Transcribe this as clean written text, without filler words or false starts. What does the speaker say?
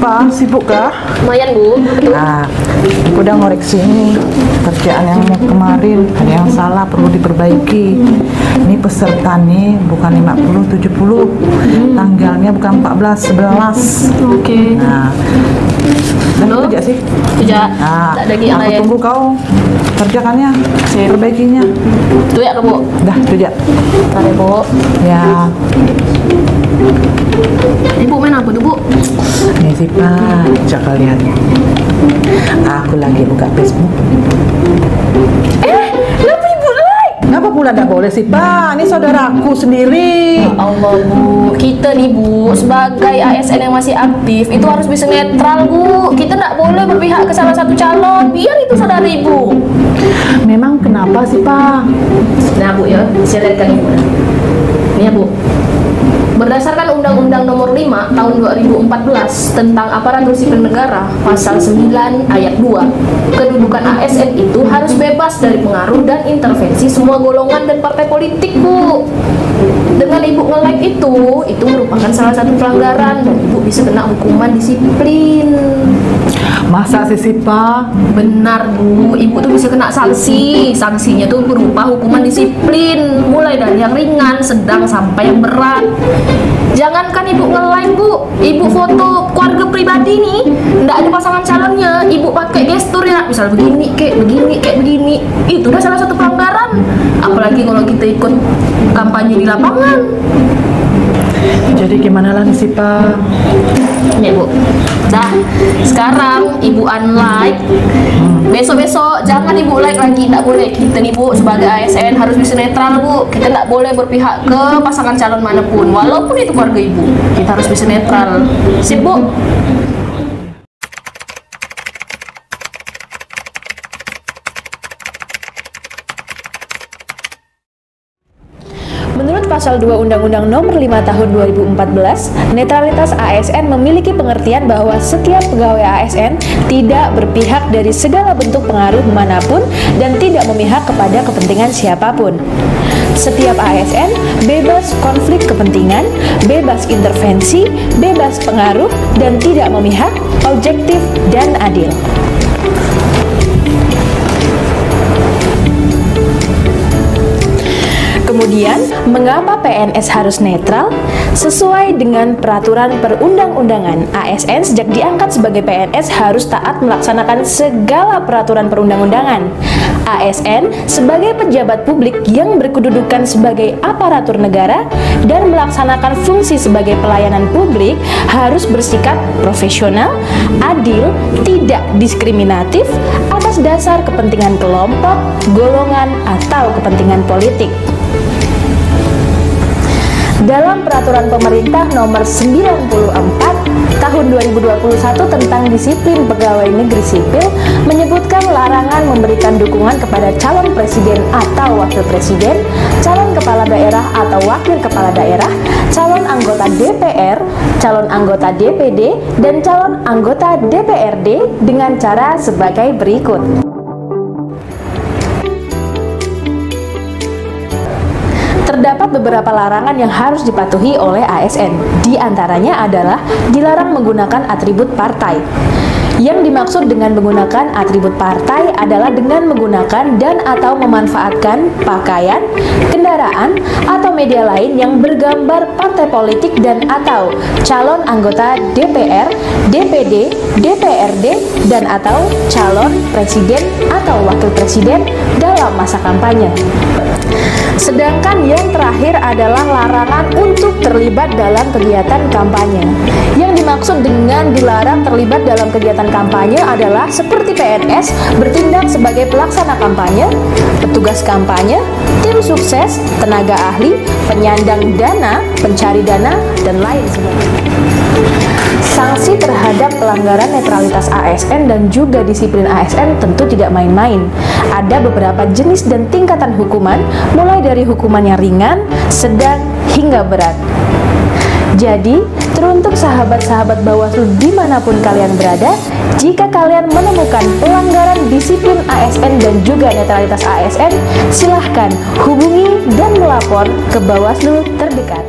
Sipa, sibuk kah? Lumayan Bu. Nah, aku udah ngoreksi ini kerjaan yang kemarin ada yang salah, perlu diperbaiki. Ini peserta nih bukan 50, 70, tanggalnya bukan 14, 11. Oke. Nah, Halo? kerja sih. Kerja. Nah, Tak ada lagi yang aku lain. tunggu kau kerjakannya, perbaikinya. Tuh ya Bu. Dah, kerja. Bentar ya Bu. Ya, Ibu main apa tuh Bu? ini sih Pak, cak kalian. Aku lagi buka Facebook. Kenapa Ibu like? Kenapa pula nggak boleh sih Pak? Ini saudaraku sendiri. Allah Bu, kita nih Bu sebagai ASN yang masih aktif itu harus bisa netral Bu. Kita nggak boleh berpihak ke salah satu calon, biar itu saudara Ibu. Memang kenapa sih Pak? Nah Bu ya, saya lihatkan Ibu. Ini ya Bu. Berdasarkan Undang-Undang Nomor 5 Tahun 2014 tentang Aparatur Sipil Negara, Pasal 9 Ayat 2, kedudukan ASN itu harus bebas dari pengaruh dan intervensi semua golongan dan partai politik, Bu. Dengan Ibu nge-like itu merupakan salah satu pelanggaran dan Ibu bisa kena hukuman disiplin. Masa sih Pak? Benar Bu, Ibu tuh bisa kena sanksi. Sanksinya tuh berupa hukuman disiplin, mulai dari yang ringan, sedang, sampai yang berat. Jangankan Ibu nge-like Bu, Ibu foto keluarga pribadi nih, nggak ada pasangan calonnya, Ibu pakai gestur ya, misal begini, kayak begini, itu udah salah satu pelanggaran. Apalagi kalau kita ikut kampanye di lapangan. Jadi gimana lah nih sih Pak? Nih Bu, dah sekarang Ibu unlike. Besok-besok jangan Ibu like lagi, nggak boleh. Kita nih Bu sebagai ASN harus bisa netral Bu. Kita nggak boleh berpihak ke pasangan calon manapun, walaupun itu keluarga Ibu. Kita harus bisa netral. Sip Bu. Menurut Pasal 2 Undang-Undang Nomor 5 Tahun 2014, netralitas ASN memiliki pengertian bahwa setiap pegawai ASN tidak berpihak dari segala bentuk pengaruh manapun dan tidak memihak kepada kepentingan siapapun. Setiap ASN bebas konflik kepentingan, bebas intervensi, bebas pengaruh, dan tidak memihak, objektif, dan adil. Kemudian, mengapa PNS harus netral? Sesuai dengan peraturan perundang-undangan, ASN sejak diangkat sebagai PNS harus taat melaksanakan segala peraturan perundang-undangan. ASN sebagai pejabat publik yang berkedudukan sebagai aparatur negara dan melaksanakan fungsi sebagai pelayanan publik harus bersikap profesional, adil, tidak diskriminatif atas dasar kepentingan kelompok, golongan, atau kepentingan politik. Dalam Peraturan Pemerintah Nomor 94 Tahun 2021 tentang Disiplin Pegawai Negeri Sipil menyebutkan larangan memberikan dukungan kepada calon presiden atau wakil presiden, calon kepala daerah atau wakil kepala daerah, calon anggota DPR, calon anggota DPD, dan calon anggota DPRD dengan cara sebagai berikut. Terdapat beberapa larangan yang harus dipatuhi oleh ASN. Di antaranya adalah dilarang menggunakan atribut partai. Yang dimaksud dengan menggunakan atribut partai adalah dengan menggunakan dan atau memanfaatkan pakaian, kendaraan, atau media lain yang bergambar partai politik dan atau calon anggota DPR, DPD, DPRD, dan atau calon presiden atau wakil presiden dalam masa kampanye. Sedangkan yang terakhir adalah larangan untuk terlibat dalam kegiatan kampanye. Yang dimaksud dengan dilarang terlibat dalam kegiatan kampanye adalah seperti PNS bertindak sebagai pelaksana kampanye, petugas kampanye, tim sukses, tenaga ahli, penyandang dana, pencari dana, dan lain sebagainya. Sanksi terhadap pelanggaran netralitas ASN dan juga disiplin ASN tentu tidak main-main. Ada beberapa jenis dan tingkatan hukuman, mulai dari hukuman yang ringan, sedang, hingga berat. Jadi, teruntuk sahabat-sahabat Bawaslu dimanapun kalian berada, jika kalian menemukan pelanggaran disiplin ASN dan juga netralitas ASN, silahkan hubungi dan melapor ke Bawaslu terdekat.